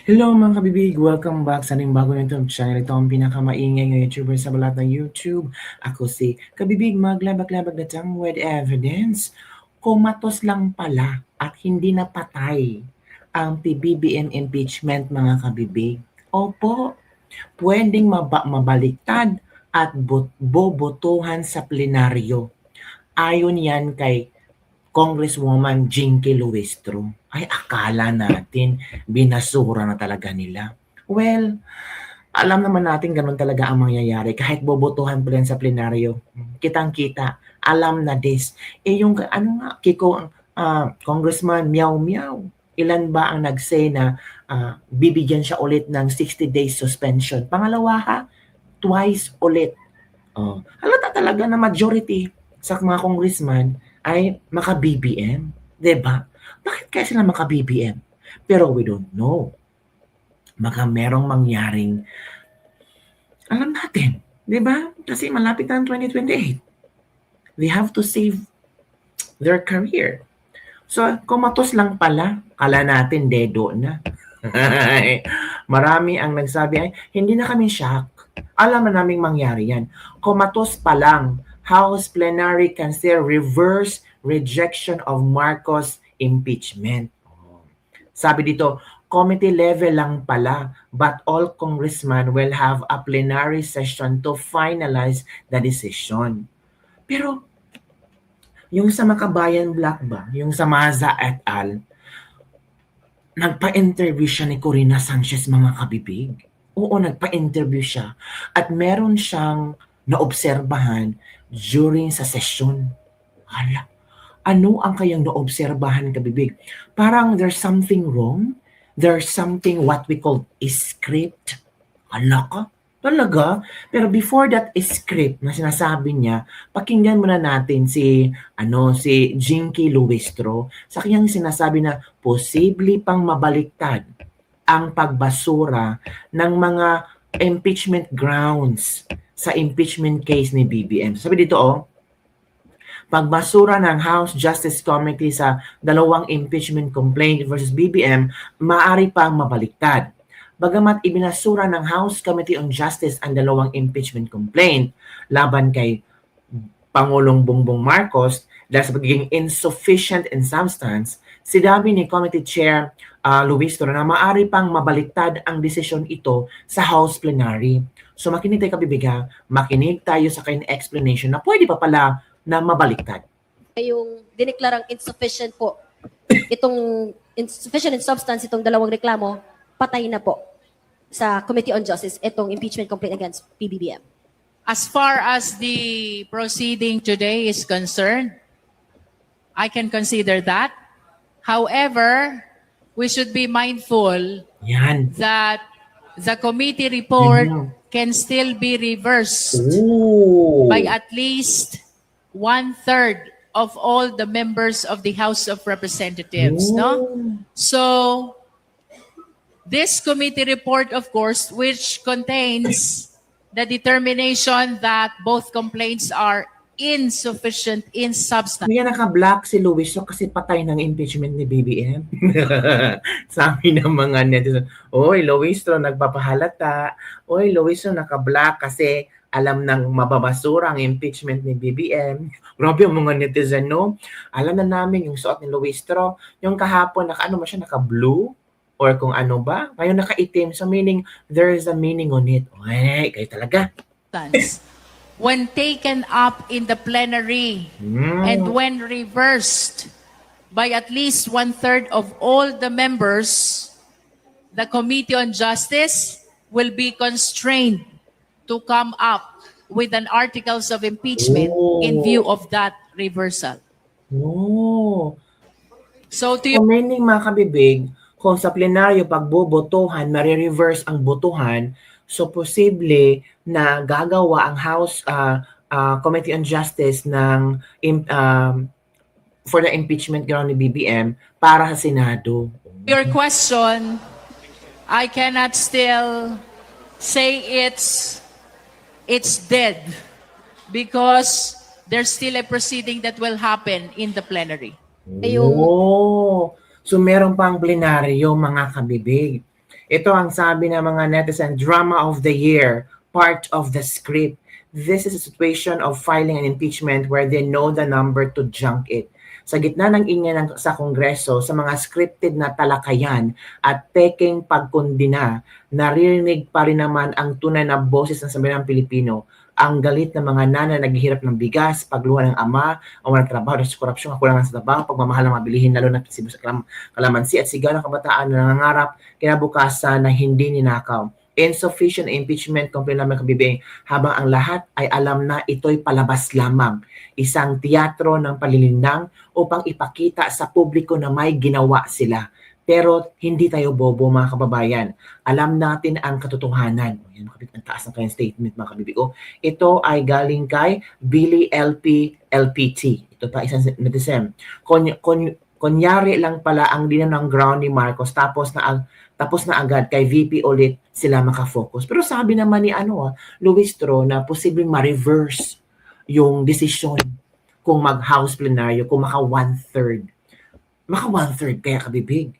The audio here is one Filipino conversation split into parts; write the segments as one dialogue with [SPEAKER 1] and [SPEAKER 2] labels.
[SPEAKER 1] Hello mga kabibig! Welcome back sa ating bagong YouTube channel. Ito ang pinakamaingay ng YouTuber sa balat ng YouTube. Ako si Kabibig, maglabag-labag na tang with evidence. Kumatos lang pala at hindi napatay ang PBBM impeachment mga kabibig. Opo, pwedeng mabaliktad at bobotohan sa plenaryo. Ayon yan kay Congresswoman Jinky Luistro. Ay, akala natin binasura na talaga nila. Well, alam naman natin ganun talaga ang mangyayari. Kahit bobotohan pa rin sa plenaryo, kitang-kita, alam na this. Yung ano nga, Congressman Meow Meow, ilan ba ang nag-say na bibigyan siya ulit ng 60 days suspension? Pangalawa ha, twice ulit. Halata talaga na majority sa mga congressman ay maka-BBM, 'di ba? Bakit kaya sila maka-BBM? Pero we don't know. Baka merong mangyaring alam natin, 'di ba? Kasi malapit na ang 2028. They have to save their career. So, kumatos lang pala, kala natin dedo na. Marami ang nagsabi ay, hindi na kami shock. Alam na naming mangyari yan. Kumatos pa lang, House plenary can still reverse rejection of Marcos impeachment. Sabi dito, committee level lang pala, but all congressmen will have a plenary session to finalize the decision. Pero, yung sa Makabayan Black ba, yung sa Maza et al., nagpa-interview siya ni Corina Sanchez mga kabibig. Oo, nagpa-interview siya. At meron siyang naobserbahan during sa session. Hala, ano ang kayang naobserbahan kabibig? Parang there's something wrong. There's something what we call script. Hala ka, talaga? Pero before that script na sinasabi niya, pakinggan muna natin si Jinky Luistro sa kanyang sinasabi na posible pang mabaliktad ang pagbasura ng mga impeachment grounds sa impeachment case ni BBM. Sabi dito pagbasura ng House Justice Committee sa dalawang impeachment complaint versus BBM, maaari pang mabaliktad. Bagamat ibinasura ng House Committee on Justice ang dalawang impeachment complaint laban kay Pangulong Bongbong Marcos dahil sa pagiging insufficient in substance, sinabi ni Committee Chair Luis Toro na maaari pang mabaliktad ang desisyon ito sa House Plenary. So makinig tayo kabibiga, makinig tayo sa kanyang explanation na pwede pa pala na mabaliktad.
[SPEAKER 2] Yung dineklarang insufficient po, itong insufficient in substance, itong dalawang reklamo, patay na po sa Committee on Justice, itong impeachment complaint against PBBM.
[SPEAKER 3] As far as the proceeding today is concerned, I can consider that. However, we should be mindful that the committee report can still be reversed by at least 1/3 of all the members of the House of Representatives. No? So, this committee report, of course, which contains the determination that both complaints are insufficient in substance.
[SPEAKER 1] Kaya naka-black si Luis so kasi patay ng impeachment ni BBM. Sabi ng mga netizen, oy Luis to nagpapahalata, oy Luis to naka-black kasi alam nang mababasura ang impeachment ni BBM. Grabe ang mga netizen, no? Alam na namin yung suot ni Luis Tro, yung kahapon naka-blue or kung ano ba, ngayon naka-itim. So meaning, there is a meaning on it. Uy, kayo talaga.
[SPEAKER 3] When taken up in the plenary and when reversed by at least 1/3 of all the members, the Committee on Justice will be constrained to come up with an articles of impeachment in view of that reversal. So to
[SPEAKER 1] meaning mga kabibig, kung sa plenaryo pagbobotohan, marireverse ang botohan, so posible na gagawa ang House Committee on Justice ng for the impeachment ground ni BBM para sa Senado.
[SPEAKER 3] Your question, I cannot still say it's dead because there's still a proceeding that will happen in the plenary.
[SPEAKER 1] So meron pang plenaryo mga kabibig. Ito ang sabi ng mga netizen, drama of the year, part of the script. This is a situation of filing an impeachment where they know the number to junk it. Sa gitna ng ingay sa Kongreso, sa mga scripted na talakayan at peking pagkondina, naririnig pa rin naman ang tunay na boses ng sambayanang Pilipino. Ang galit ng mga nanay naghihirap ng bigas, pagluha ng ama, ang walang trabaho sa korupsyon, kakulangan sa trabaho, pagmamahal ng mga bilihin, lalo na sa kalamansi at sigaw ng kabataan na nangangarap kinabukasan na hindi ninakaw. Insufficient impeachment complaint naman kabibing habang ang lahat ay alam na ito'y palabas lamang. Isang teatro ng palilinang upang ipakita sa publiko na may ginawa sila. Pero hindi tayo bobo mga kababayan. Alam natin ang katotohanan. Yan, ang taas ng kanyang statement mga kabibigo. Ito ay galing kay Billy LPT. Ito pa isang netizen. Kunyari lang pala ang linaw ng ground ni Marcos tapos na agad kay VP ulit sila makafocus. Pero sabi naman ni Luis Tro na posibleng ma-reverse yung desisyon kung mag-house plenaryo, kung maka one-third. Maka one-third kaya kabibig.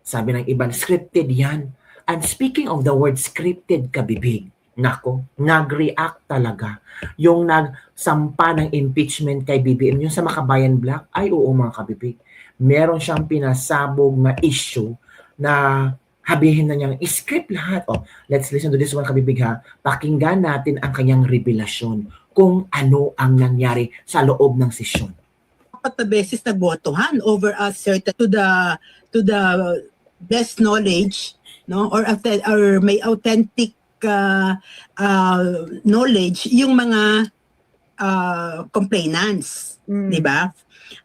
[SPEAKER 1] Sabi ng iba, scripted yan. And speaking of the word scripted kabibig, nako, nag-react talaga. Yung nagsampa ng impeachment kay BBM, yung sa Makabayan Black, ay oo mga kabibig. Meron siyang pinasabog na issue na habihin na niyang script lahat. Let's listen to this one kabibig ha. Pakinggan natin ang kanyang revelasyon kung ano ang nangyari sa loob ng sesyon.
[SPEAKER 4] Apat na beses nagbotohan over a certain to the best knowledge, no, or may authentic knowledge yung mga complainants, di ba?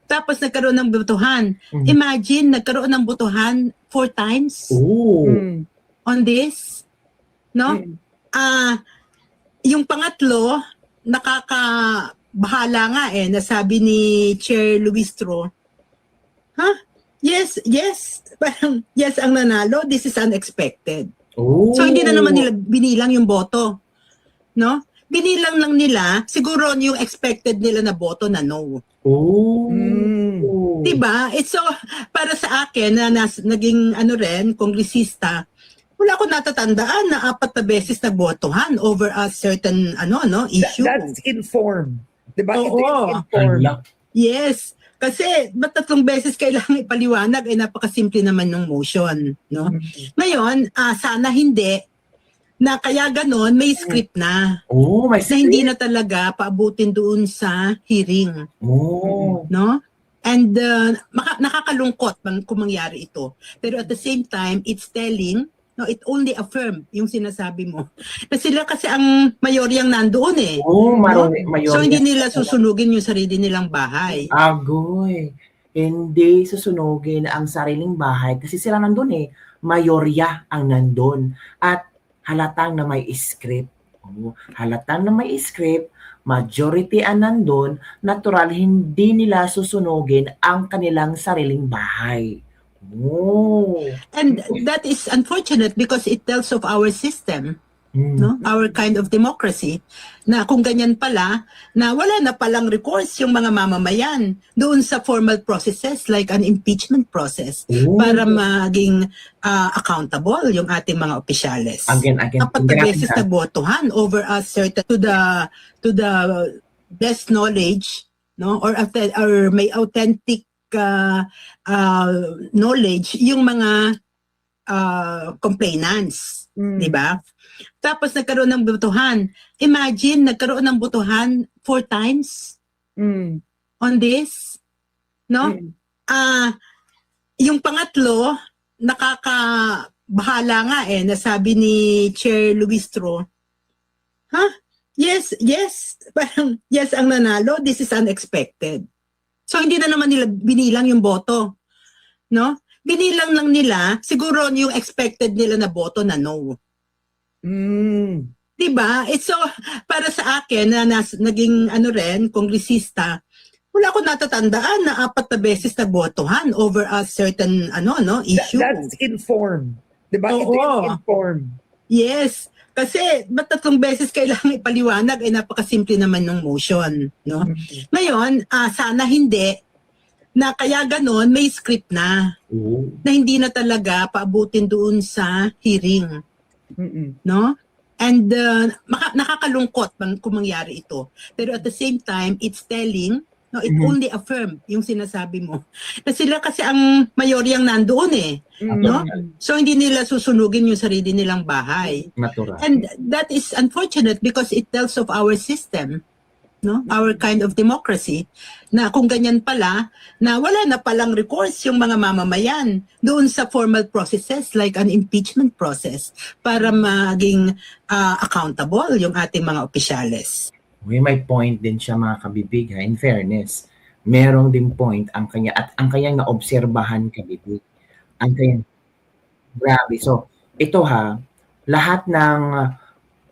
[SPEAKER 4] Tapos nagkaroon ng botohan. Imagine, nagkaroon ng botohan 4 times on this. No? Yung pangatlo, nakakabahala nga nasabi ni Chair Luis Tro, yes, parang yes ang nanalo, this is unexpected. So hindi na naman nila binilang yung boto. No? Binilang lang nila, siguro yung expected nila na boto na no. Diba? It's so, para sa akin, na naging kongresista, wala ko natatandaan na 4 na beses nagbotohan over a certain issue.
[SPEAKER 5] That's informed. Diba?
[SPEAKER 4] Oo.
[SPEAKER 5] It's informed.
[SPEAKER 4] Yes. Kasi, ba't 3 beses kailangan ipaliwanag? Napakasimple naman ng motion. No? Ngayon, sana hindi, na kaya ganon, may script na.
[SPEAKER 1] May
[SPEAKER 4] Na
[SPEAKER 1] script.
[SPEAKER 4] hindi na talaga paabutin doon sa hearing. No? And nakakalungkot kung mangyari ito. Pero at the same time, it's telling, no, it only affirm yung sinasabi mo. Na sila kasi ang mayoryang nandoon
[SPEAKER 1] mayor.
[SPEAKER 4] So hindi nila susunugin yung sarili nilang bahay.
[SPEAKER 1] Agoy. Hindi susunugin ang sariling bahay kasi sila nandun mayorya ang nandun. At halatang na may script. Halatang na may script, majority ang nandun, natural hindi nila susunugin ang kanilang sariling bahay.
[SPEAKER 4] And that is unfortunate because it tells of our system, no, our kind of democracy, na kung ganyan pala, na wala na palang recourse yung mga mamamayan doon sa formal processes like an impeachment process para maging accountable yung ating mga opisyales.
[SPEAKER 1] Again.
[SPEAKER 4] 4 na beses nagbotohan over a certain to the best knowledge, no, or may authentic knowledge yung mga complainants, di ba? Tapos nagkaroon ng botohan. Imagine, nagkaroon ng botohan 4 times on this. No? Yung pangatlo, nakakabahala nga nasabi ni Chair Luis Tro, yes, parang yes ang nanalo, this is unexpected. So hindi na naman nila binilang yung boto. No? Binilang lang nila, siguro yung expected nila na boto na no. Diba? It's so, para sa akin, na naging kongresista, wala ko natatandaan na 4 na beses nagbotohan over a certain issue.
[SPEAKER 5] That's informed. Diba?
[SPEAKER 4] Oo.
[SPEAKER 5] It's informed.
[SPEAKER 4] Yes. Kasi, ba't 3 beses kailangan ipaliwanag? Napakasimple naman ng motion. No? Ngayon, sana hindi, Na kaya ganon, may script na
[SPEAKER 1] Oo.
[SPEAKER 4] hindi na talaga paabutin doon sa hearing,
[SPEAKER 5] Mm-mm.
[SPEAKER 4] no? And nakakalungkot kung mangyari ito. Pero at the same time, it's telling, no, it
[SPEAKER 1] Mhm.
[SPEAKER 4] only affirm yung sinasabi mo. Na sila kasi ang mayoryang nandoon eh. No? So hindi nila susunugin yung sarili nilang bahay.
[SPEAKER 1] Natural.
[SPEAKER 4] And that is unfortunate because it tells of our system, no? Our kind of democracy, na kung ganyan pala, na wala na palang recourse yung mga mamamayan doon sa formal processes like an impeachment process para maging accountable yung ating mga opisyales.
[SPEAKER 1] May point din siya mga kabibig ha, in fairness. Merong din point ang kanya at ang kanyang naobserbahan kabibig. Ang kanyang grabe. So, ito ha, lahat ng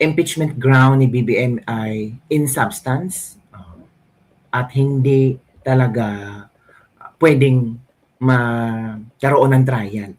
[SPEAKER 1] impeachment ground ni BBM ay in substance at hindi talaga pwedeng magkaroon ng trial.